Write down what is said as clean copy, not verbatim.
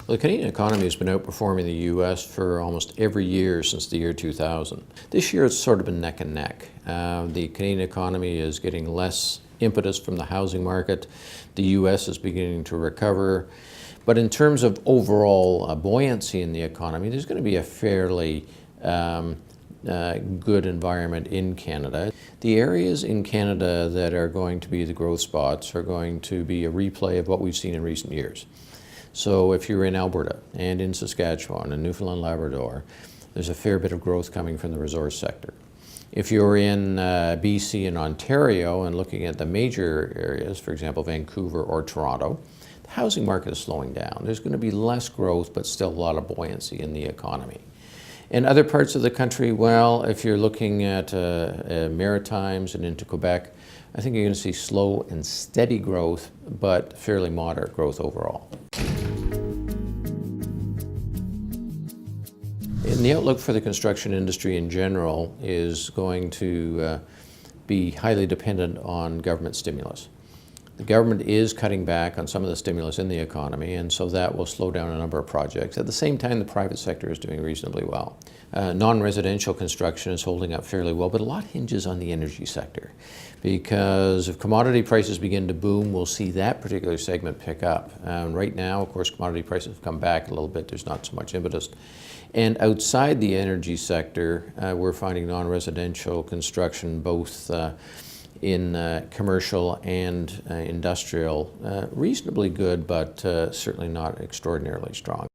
Well, the Canadian economy has been outperforming the U.S. for almost every year since the year 2000. This year it's sort of been neck and neck. The Canadian economy is getting less impetus from the housing market. The U.S. is beginning to recover. But in terms of overall buoyancy in the economy, there's going to be a fairly good environment in Canada. The areas in Canada that are going to be the growth spots are going to be a replay of what we've seen in recent years. So if you're in Alberta and in Saskatchewan and Newfoundland Labrador, there's a fair bit of growth coming from the resource sector. If you're in BC and Ontario and looking at the major areas, for example, Vancouver or Toronto, the housing market is slowing down. There's going to be less growth, but still a lot of buoyancy in the economy. In other parts of the country, well, if you're looking at Maritimes and into Quebec, I think you're going to see slow and steady growth, but fairly moderate growth overall. And the outlook for the construction industry in general is going to be highly dependent on government stimulus. The government is cutting back on some of the stimulus in the economy, and so that will slow down a number of projects. At the same time, the private sector is doing reasonably well. Non-residential construction is holding up fairly well, but a lot hinges on the energy sector. Because if commodity prices begin to boom, we'll see that particular segment pick up. Right now, of course, commodity prices have come back a little bit. There's not so much impetus. And outside the energy sector, we're finding non-residential construction both in commercial and industrial reasonably good, but certainly not extraordinarily strong.